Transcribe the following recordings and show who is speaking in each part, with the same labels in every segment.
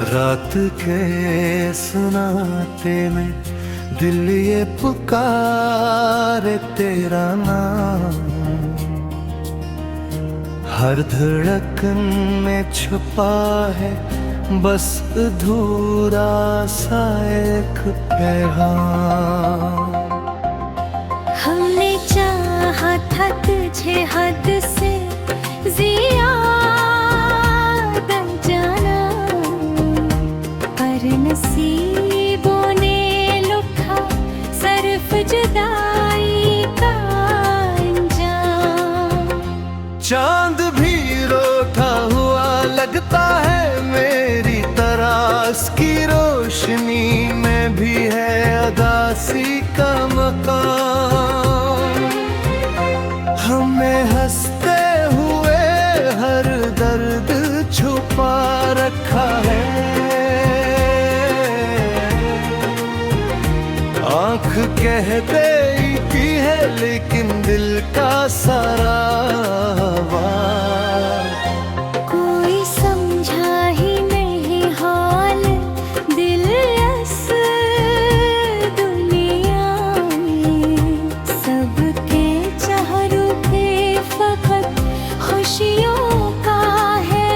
Speaker 1: रात के सुनाते में दिल ये पुकारे तेरा नाम, हर धड़कन में छुपा है बस अधूरा सा एक पैगाम।
Speaker 2: हमने चाहा था तुझे हद से ज़्यादा जाना, पर नसीबों ने लुटा सिर्फ जुदाई का अंजाम।
Speaker 1: चांद भी रोता हुआ लगता है मेरी तरह, की रोशनी में भी है अदासी का मकाम। हमें हंसते हुए हर दर्द छुपा रखा है, आँख कह देती है लेकिन दिल का सारा आवाज़
Speaker 2: कोई समझा ही नहीं हाल दिल इस दुनिया में, सबके चेहरों पे फकत खुशियों का है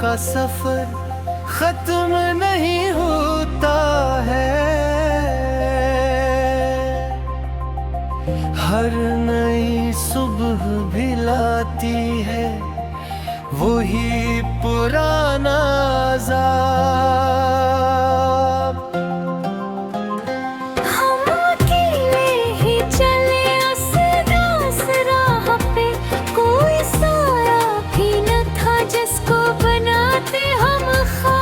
Speaker 1: का सफर खत्म नहीं होता है, हर नई सुबह भी लाती है वही पुराना अज़ाब।
Speaker 2: हम अकेले ही चले उस राह पे, कोई साया भी न था जिसको बनाते हम ख्वाब।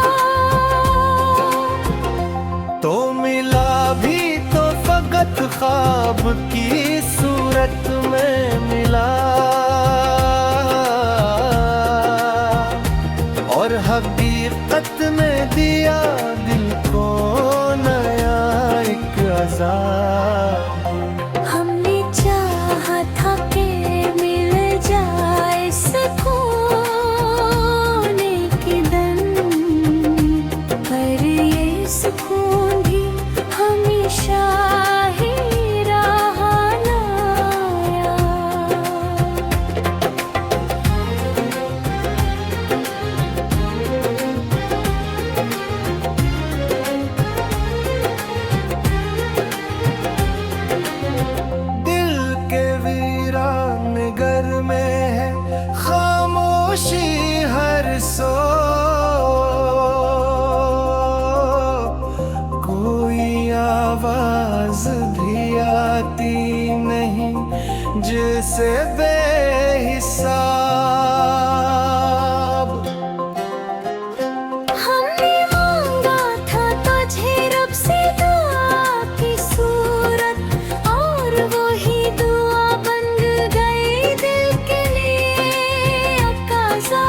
Speaker 1: तो मिला भी तो फकत ख्वाब की सूरत में मिला, और हकीकत में दिया दिल को नया एक अज़ाब।
Speaker 2: हमने चाहा था कि मिल जाए सुकून के दम, पर ये सुकून भी हमेशा ही रहा नायाब।
Speaker 1: दिल के वीरान घर में है खामोशी हर सो, कोई आवाज भी आती नहीं जैसे बेहिसाब।
Speaker 2: हमने मांगा था तुझे रब से दुआ की सूरत, और वही दुआ बन गई दिल के लिए अक़ज़ा।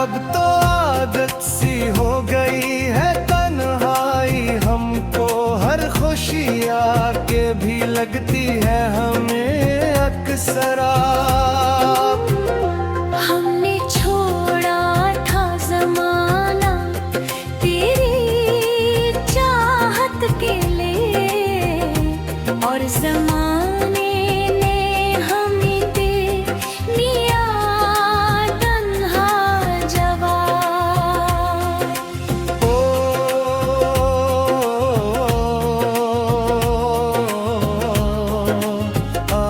Speaker 1: अब तो आदत सी हो गई है तन्हाई हमको, हर खुशी आके भी लगती है हमें अक्सरा।
Speaker 2: हमने छोड़ा था ज़माना तेरी चाहत के लिए, और ज़माने ने हमें दे दिया तन्हा जवाब।
Speaker 1: ओ आ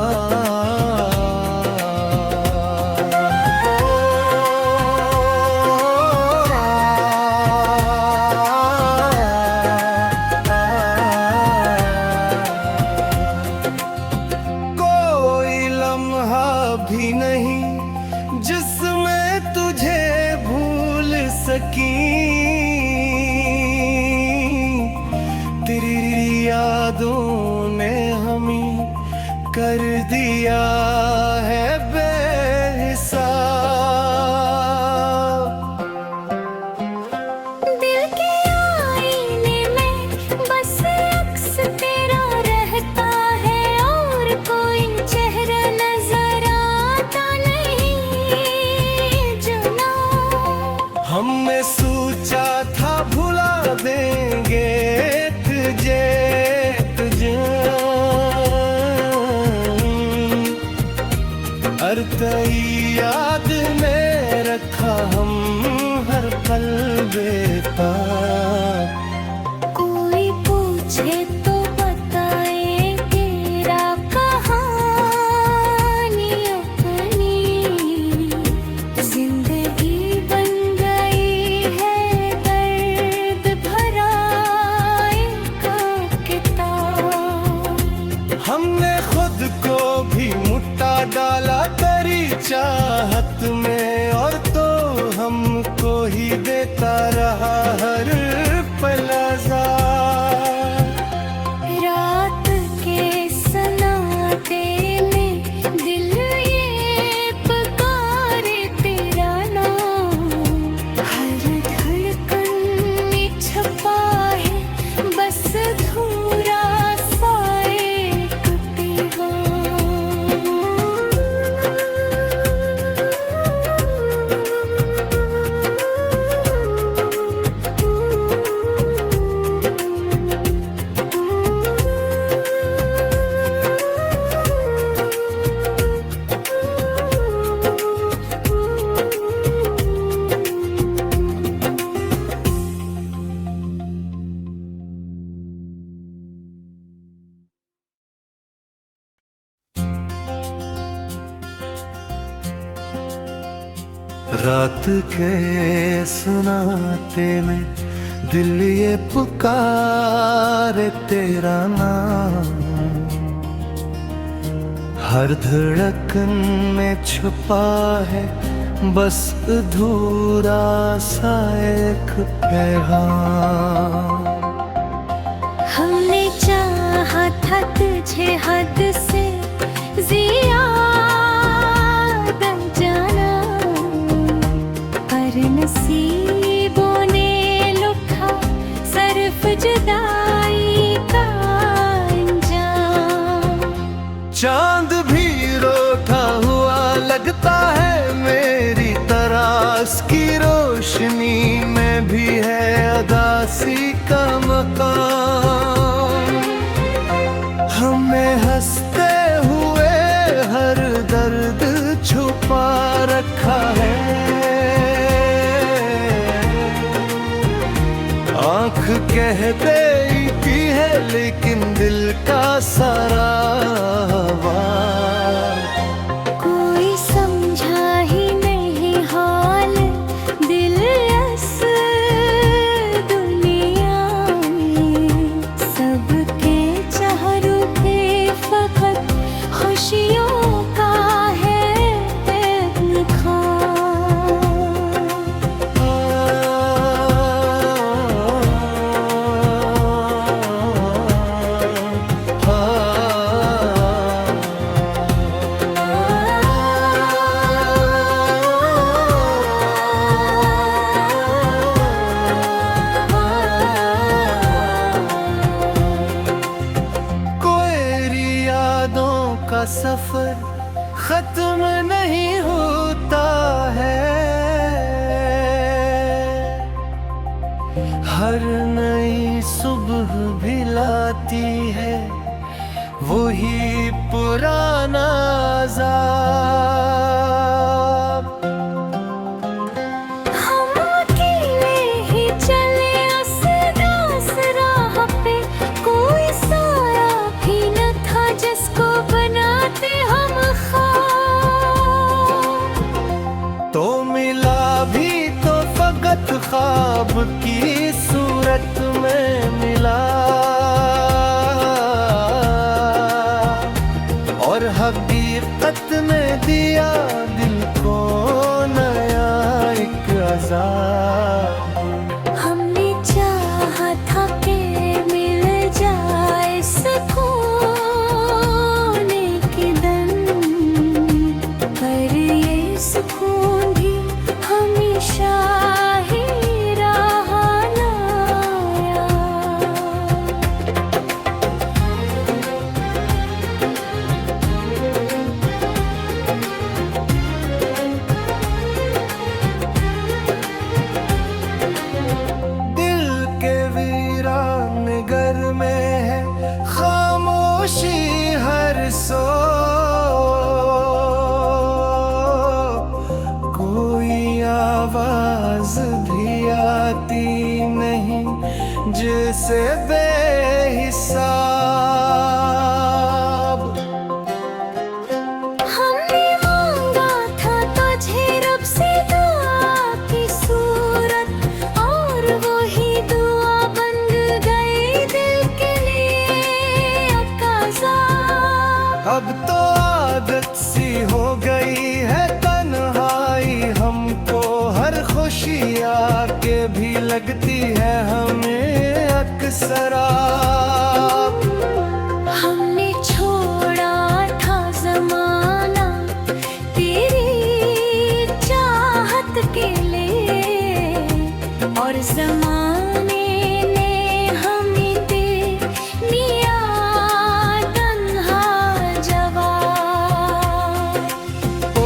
Speaker 1: यादों ने हमें कर दिया है बेहिसाब।
Speaker 2: दिल के आईने में बस अक्स तेरा रहता है और कोई चेहरा नजर आता नहीं जुना।
Speaker 1: हमने सोचा था भुला देंगे तुझे तुझे, हर तेरी याद में रखा हम हर पल बेताब।
Speaker 2: कोई पूछे तो बताए तेरा कहानी अपनी, जिंदगी बन गई है दर्द भरा एक किताब।
Speaker 1: हमने खुद को भी मुट्ठा डाला तेरी चाहत में, और तो हमको ही देता रहा हर पल आज़ाद।
Speaker 2: रात के सन्नाटे में दिल ये पुकारे तेरा नाम, हर धड़कन में छुपा है बस अधूरा सा एक
Speaker 1: रात के सुनाते में दिल ये पुकारे तेरा नाम, हर धड़कन में छुपा है बस अधूरा सा एक पैगाम।
Speaker 2: हमने चाहा था तुझे हद से ज़्यादा जाना, पर नसीबों ने लुटा सिर्फ जुदाई का अंजाम।
Speaker 1: चांद भी रोता हुआ लगता है मेरी तरास की रोशनी में भी है अदासी का मकाम। हमें हंसते हुए हर दर्द छुपा रखा है, आँख कह देती है लेकिन दिल का सारा आवाज़।
Speaker 2: कोई समझा ही नहीं हाल दिल इस दुनिया में, सबके चेहरों पे फकत खुशियों का है
Speaker 1: सफर खत्म नहीं होता है, हर नई सुबह भी लाती है वही पुराना अज़ाब।
Speaker 2: हम अकेले ही चले उस राह पे, कोई साया भी न था जिसको बनाते हम ख्वाब।
Speaker 1: तो मिला भी तो फकत ख्वाब की सूरत में मिला, और हकीकत ने दिया दिल को नया एक अज़ाब।
Speaker 2: हमने चाहा था कि मिल जाए
Speaker 1: आवाज भी आती नहीं जिसे बेहिसाब।
Speaker 2: हमने मांगा था तुझे रब से दुआ की सूरत, और वही दुआ बन गई दिल के लिए अकाज़ा।
Speaker 1: अब तो आदत सी हो गई है तन्हाई हमको, हर खुशी आके भी लगती है हमें अक्सरा।
Speaker 2: हमने छोड़ा था ज़माना तेरी चाहत के लिए, और ज़माने ने हमें दे दिया तन्हा जवाब।
Speaker 1: ओ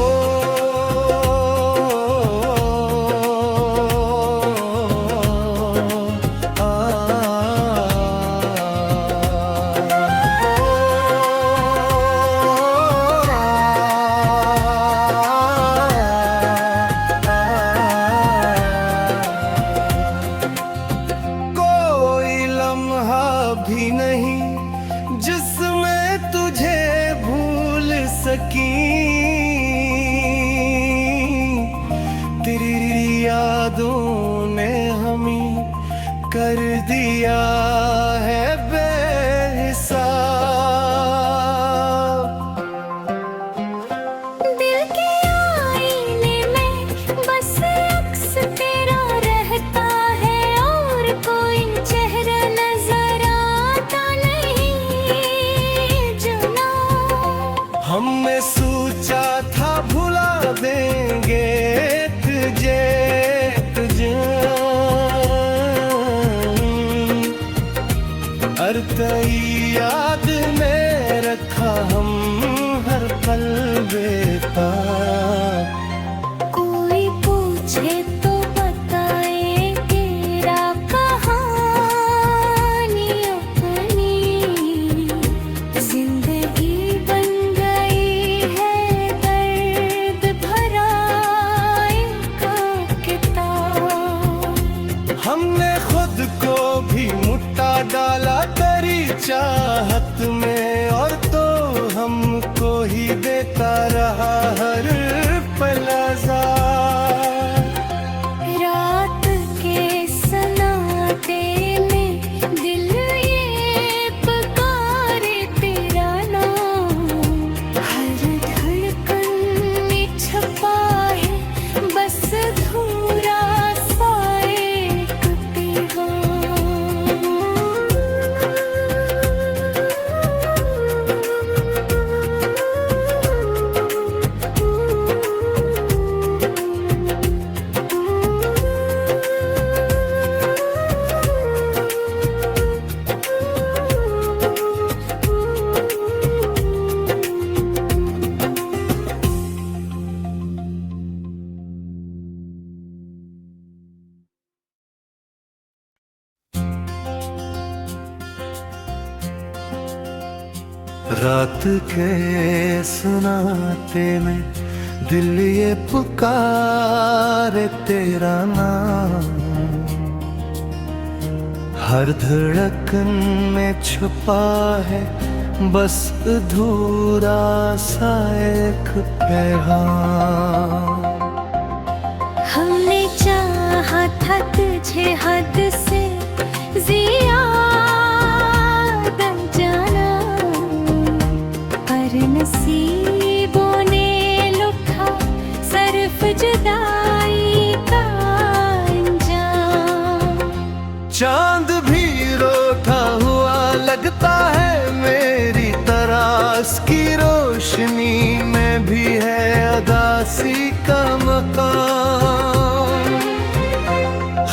Speaker 1: कोई लम्हा भी नहीं जिसमें तुझे भूल सकी, तेरी यादों ने हमें कर दिया है बेहिसाब।
Speaker 2: दिल के आईने में बस अक्स तेरा रहता है, और कोई चेहरा नजर आता नहीं जुना।
Speaker 1: हमने सोचा था भुला देंगे तुझे तुझे, हर कई याद में रखा हम हर पल बेताब।
Speaker 2: कोई पूछे तो बताए तेरा कहानी अपनी, जिंदगी बन गई है दर्द भरा एक किताब।
Speaker 1: हमने खुद को भी मुट्ठा डाला तेरी चाहत में, और तो हमको ही देता रहा हर पल आज़ाद।
Speaker 2: रात के सन्नाटे में दिल ये पुकारे तेरा नाम, हर धड़कन में छपा है बस अधूरा सा एक
Speaker 1: रात के सुनाते में दिल ये पुकारे तेरा नाम, हर धड़कन में छुपा है बस अधूरा सा एक पैगाम।
Speaker 2: हमने चाहा था तुझे हद से ज़्यादा जाना, पर नसीबों ने लुटा सिर्फ जुदाई का अंजाम।
Speaker 1: चांद भी रोता हुआ लगता है मेरी तरास की रोशनी में भी है अदासी का मकाम।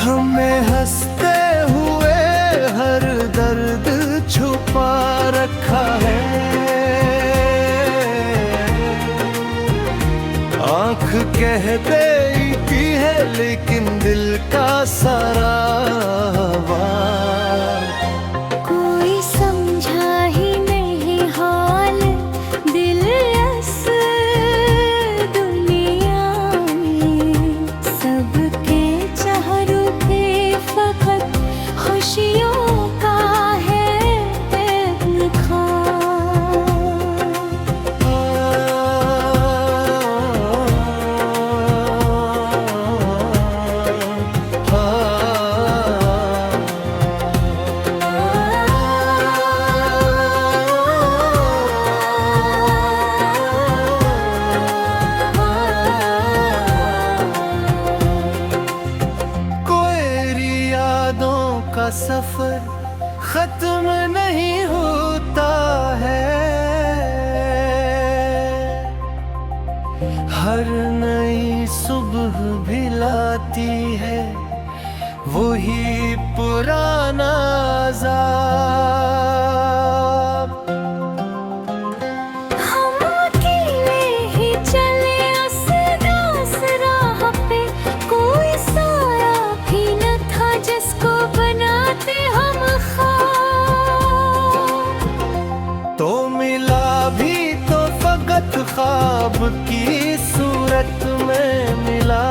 Speaker 1: हमें हंसते हुए हर दर्द छुपा रखा है, आँख कह देती है लेकिन दिल का सारा आवाज़।
Speaker 2: कोई समझा ही नहीं हाल दिल इस दुनिया में, सबके
Speaker 1: सफर खत्म नहीं होता है। हर नई सुबह भी लाती है वही पुराना अज़ाब।
Speaker 2: हम अकेले ही चले असरास राह पे, कोई साया भी न था जिसको बनाते हम ख्वाब।
Speaker 1: तो मिला भी तो फकत ख्वाब की सूरत में मिला,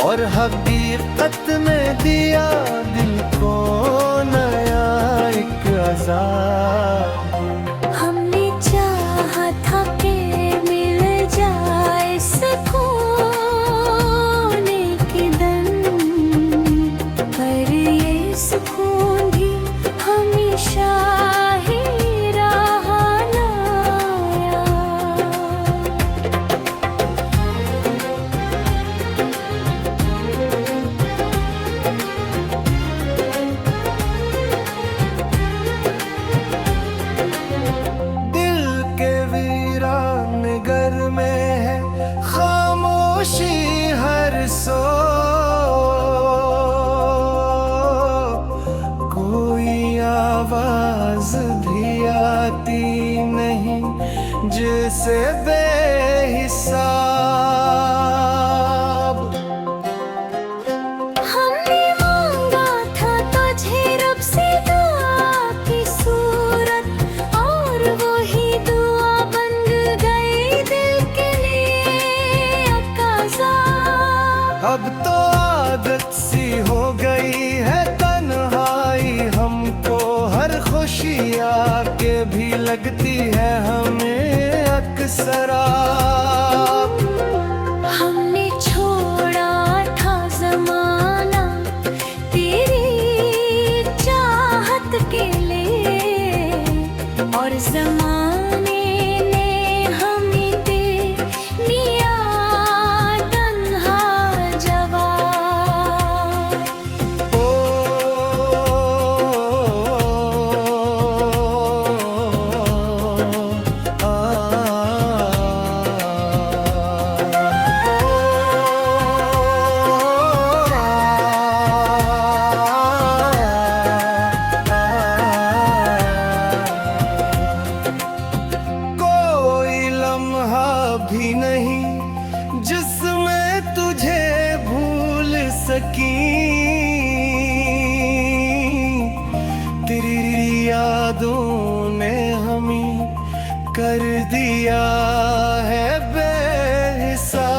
Speaker 1: और हकीकत में दिया दिल को नया एक अज़ाब।
Speaker 2: हमने चाहा था कि मिल जाए सुकून के दम, पर ये सुकून भी हमेशा ही रहा नायाब।
Speaker 1: दिल के वीरान घर में है खामोशी हर सो, कोई आवाज भी आती नहीं जैसे बेहिसाब।
Speaker 2: हमने मांगा था तुझे रब से दुआ की सूरत, और वही दुआ बन गई दिल के लिए अक़ज़ा।
Speaker 1: अब तो आदत सी हो गई है तन्हाई हमको, हर खुशी आके भी लगती है हमें अक्सरा।
Speaker 2: हमने छोड़ा था ज़माना तेरी चाहत के लिए, और ज़माने ने हमें दे दिया तन्हा जवाब।
Speaker 1: ओ आ कोई लम्हा भी नहीं जिसमें तुझे भूल सकी, तेरी यादों ने हमें कर दिया है बेहिसाब।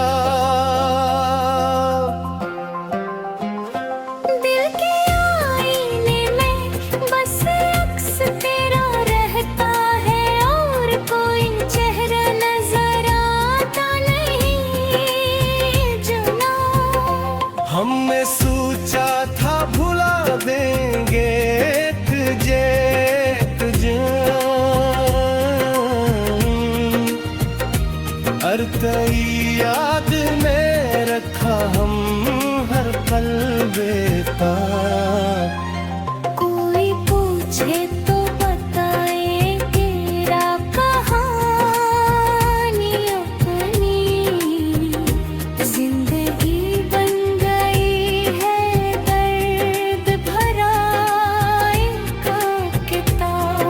Speaker 2: दिल के आईने में बस अक्स तेरा रहता है, और कोई चेहरा नजर आता नहीं जना।
Speaker 1: हमने सोचा था भुला देंगे तुझे हर तेरी याद में रखा हम हर पल बेताब।
Speaker 2: कोई पूछे तो बताए तेरा कहानी अपनी, जिंदगी बन गई है दर्द भरा एक किताब।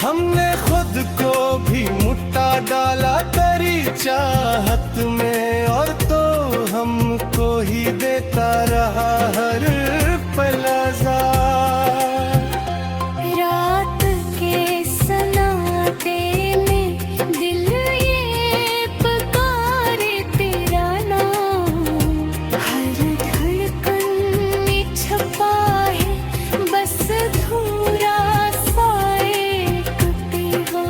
Speaker 1: हमने खुद को भी मुट्ठा डाला तेरी चाहत में, और तो हमको ही देता रहा हर पल आज़ाद।
Speaker 2: रात के सन्नाटे में दिल ये पुकारे तेरा नाम, हर धड़कन में छपा है बस अधूरा सा एक पैगाम।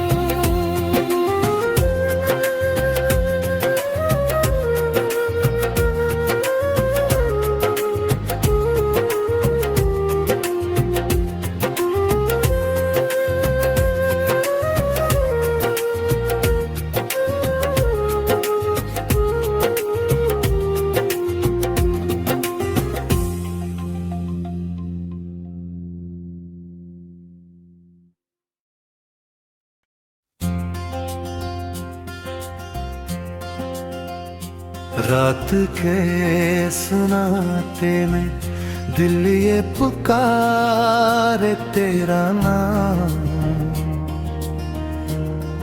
Speaker 1: रात के सुनाते में दिल ये पुकारे तेरा नाम,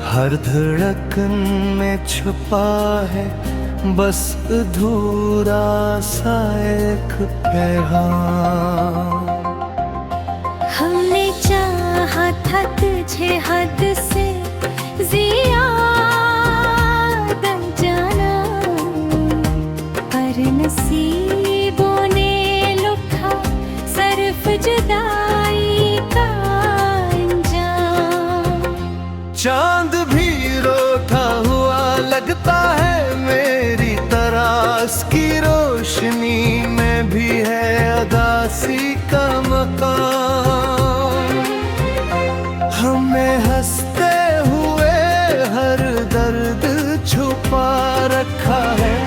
Speaker 1: हर धड़कन में छुपा है बस अधूरा सा एक पैगाम।
Speaker 2: हमने चाहा था तुझे हद से ज़्यादा जाना, पर नसीबों ने लुटा सिर्फ जुदाई का अंजाम।
Speaker 1: चांद भी रोता हुआ लगता है मेरी तरह, की रोशनी में भी है अदासी का मकाम। हमें हंसते हुए हर दर्द छुपा रखा है,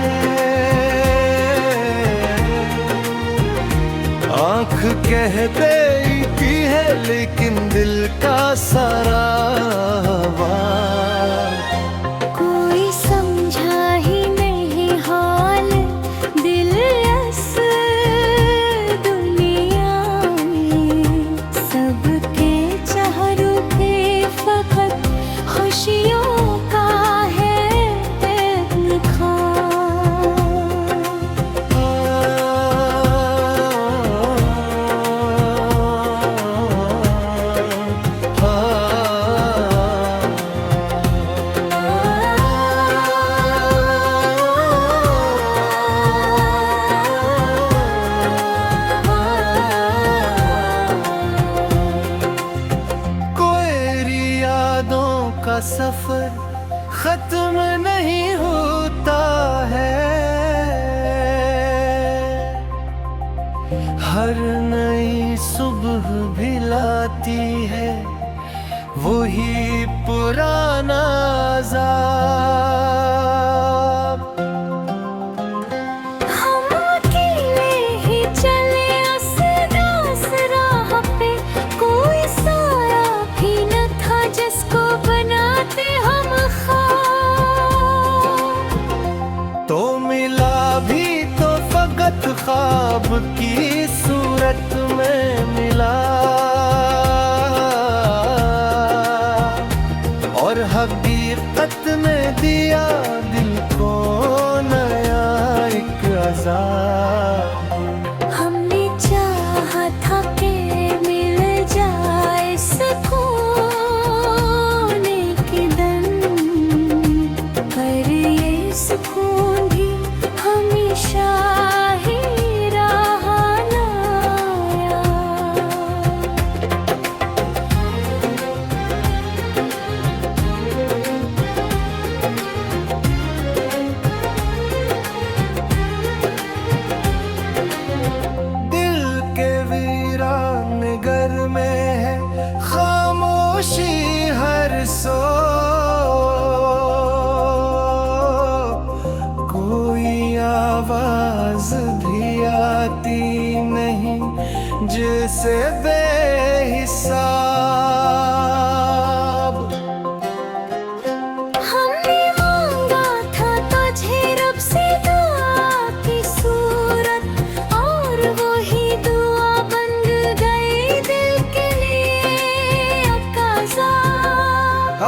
Speaker 1: आँख कह देती है लेकिन दिल का सारा आवाज़
Speaker 2: कोई समझा ही नहीं हाल दिल इस दुनिया में, सबके चेहरों पे फकत खुशियों का है
Speaker 1: का सफर खत्म नहीं होता है, हर नई सुबह भी लाती है वही पुराना अज़ाब।
Speaker 2: हम अकेले ही चले उस राह पे, कोई साया भी न था जिसको बनाते हम ख्वाब।
Speaker 1: तो मिला भी तो फकत ख्वाब की सूरत में मिला, और हकीकत ने दिया दिल को नया एक अज़ाब।
Speaker 2: हमने चाहा था कि मिल जाए सुकून के दम, पर ये सुकून भी हमेशा ही रहा नायाब।
Speaker 1: दिल के वीरान घर में है खामोशी हर सो, कोई आवाज भी आती नहीं जैसे बेहिसाब।
Speaker 2: हमने मांगा था तुझे रब से दुआ की सूरत, और वही दुआ बन गई दिल के लिए अक़ज़ा।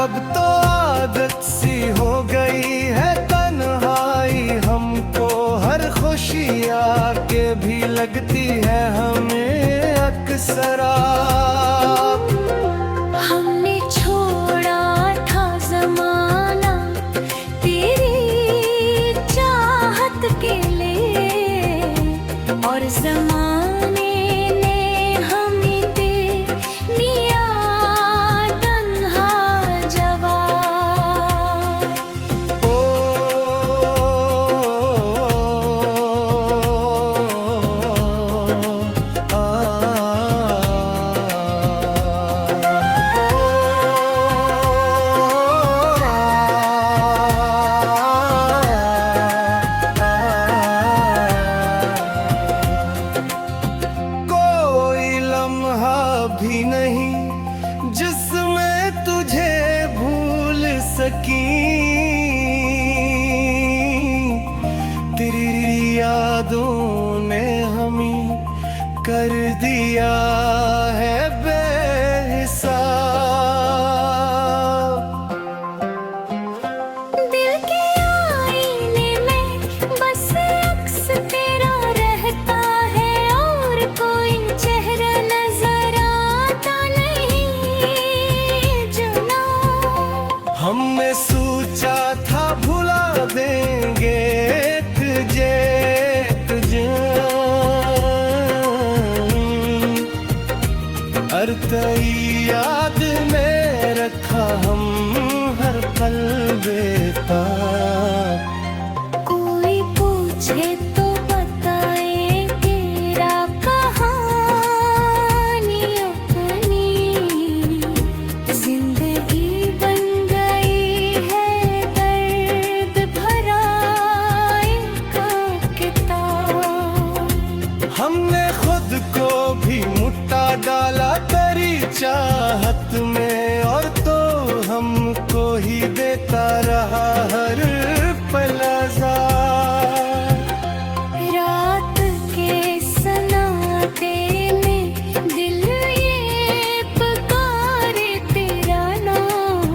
Speaker 1: अब तो आदत सी हो गई है तन्हाई हमको, हर खुशी आके भी लगती है हमें अक्सरा।
Speaker 2: हमने छोड़ा था ज़माना तेरी चाहत के लिए, और ज़माने ने हमें दे दिया तन्हा जवाब।
Speaker 1: ओ यादों ने हमें कर दिया है बेहिसाब।
Speaker 2: दिल के आईने में बस अक्स तेरा रहता है और कोई चेहरा नजर आता नहीं जुना।
Speaker 1: हमने सोचा था भुला देंगे तुझे तुझे, हर तेरी याद में रखा हम हर पल बेताब।
Speaker 2: कोई पूछे तो बताए तेरा कहानी अपनी, जिंदगी बन गई है दर्द भरा एक किताब।
Speaker 1: हमने खुद को भी मुट्ठा डाला तेरी चाहत में, और तो हमको ही देता रहा हर पल आज़ाद।
Speaker 2: रात के सन्नाटे में दिल ये पुकारे तेरा नाम,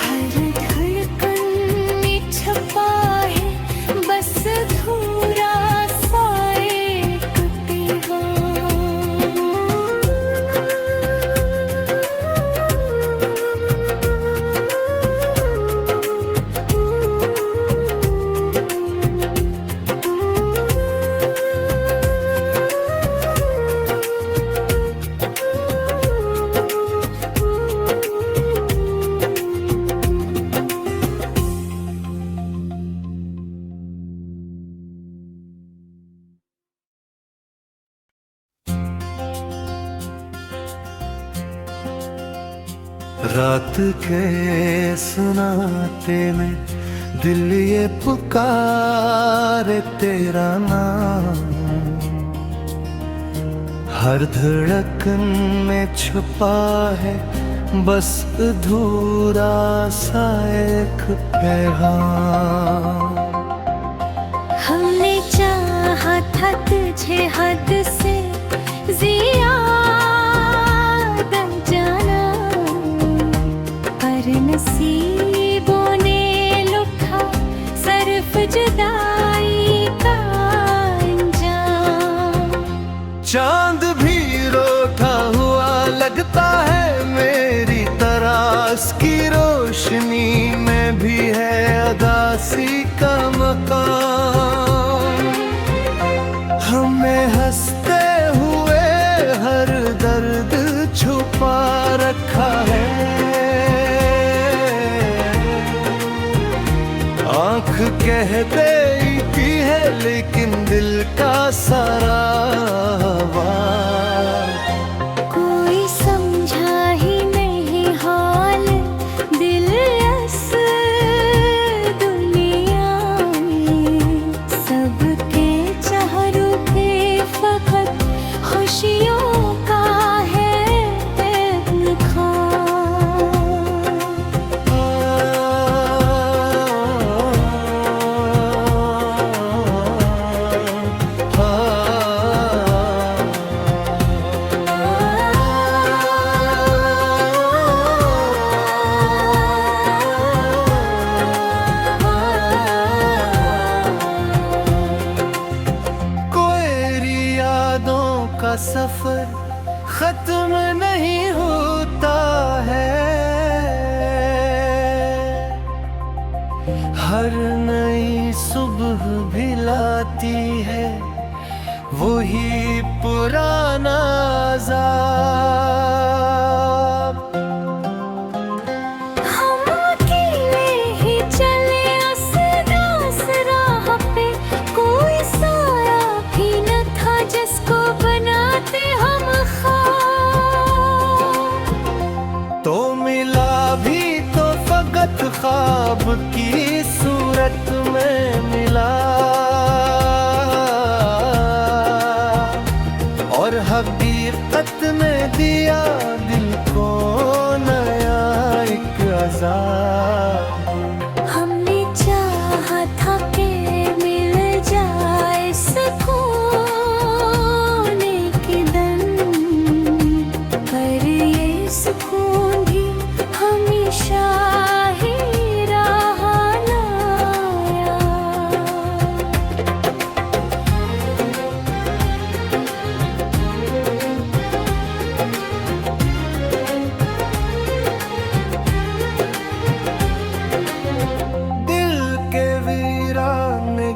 Speaker 2: हर धड़कन में छपा है बस अधूरा सा एक
Speaker 1: रात के सुनाते में दिल ये पुकारे तेरा नाम, हर धड़कन में छुपा है बस अधूरा सा एक पैगाम।
Speaker 2: हमने चाहा था तुझे हद से ज़्यादा जाना, पर नसीबों ने लुटा सिर्फ जुदाई का अंजाम।
Speaker 1: चांद भी रोता हुआ लगता है मेरी तरास की रोशनी में भी है अदासी का मकाम। हमें हंसते हुए हर दर्द छुपा रखा है, आँख कहते की है लेकिन दिल का सारा आवाज़।
Speaker 2: कोई समझा ही नहीं हाल दिल इस दुनिया में, सबके चेहरों पे फकत खुशियों का है
Speaker 1: का सफर खत्म नहीं होता है, हर नई सुबह भी लाती है वही पुराना अज़ाब।
Speaker 2: हम अकेले ही चले उस राह पे, कोई साया भी न था जिसको बनाते हम ख्वाब।
Speaker 1: तो मिला भी तो फकत ख्वाब की सूरत में मिला, और हकीकत में दिया दिल को नया एक अज़ाब।
Speaker 2: हमने चाहा था कि मिल जाए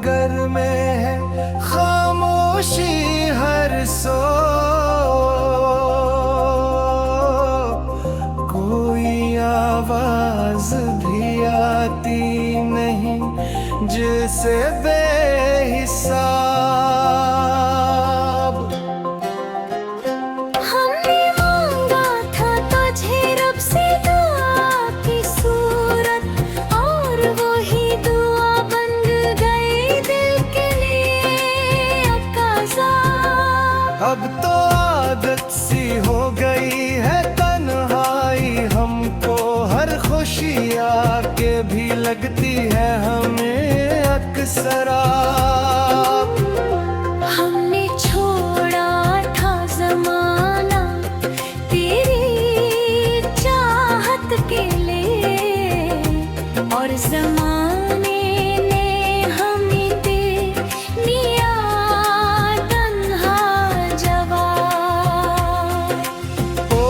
Speaker 1: सागर में है खामोशी हर सो, कोई आवाज भी आती नहीं जिसे बेहिसाब।
Speaker 2: हमने मांगा था तुझे रब से दुआ की सूरत, और वही दुआ बन गई दिल के लिए अकाज़ा।
Speaker 1: अब तो आदत सी हो गई है तन्हाई हमको, हर खुशी आके भी लगती है हमें अक्सरा।
Speaker 2: हमने छोड़ा था ज़माना तेरी चाहत के लिए, और ज़माने ने हमें दे दिया तन्हा जवाब।
Speaker 1: ओ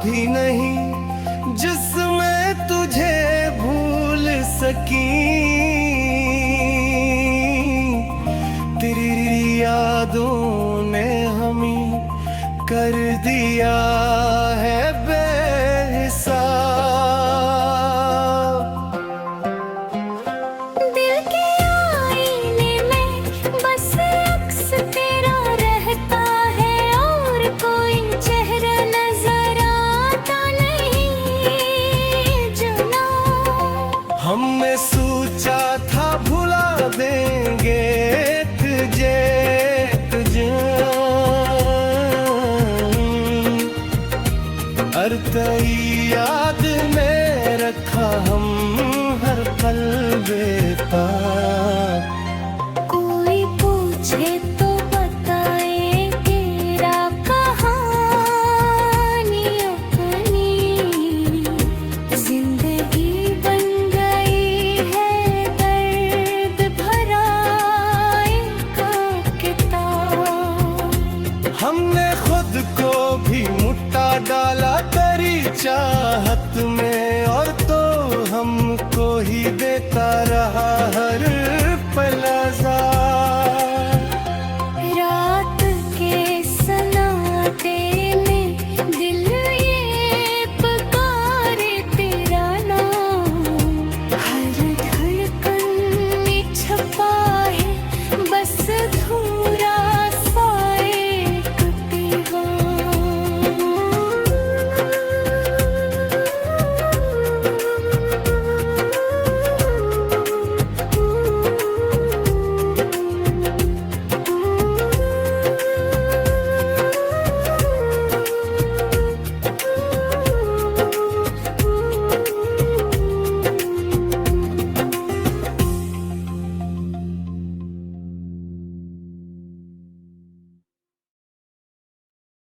Speaker 1: भी नहीं जिसमें तुझे भूल सकी, तेरी यादों ने हमें कर दिया है बेहिसाब।
Speaker 2: दिल के आईने में बस अक्स तेरा रहता है, और कोई चेहरा नजर आता नहीं जना।
Speaker 1: हमने सोचा था भुला देंगे तुझे हर तेरी याद में रखा हम हर पल बेताब।
Speaker 2: कोई पूछे तो बताए तेरा कहानी अपनी, जिंदगी बन गई है दर्द भरा एक किताब।
Speaker 1: हमने खुद को भी मुट्ठा डाला तेरी चाहत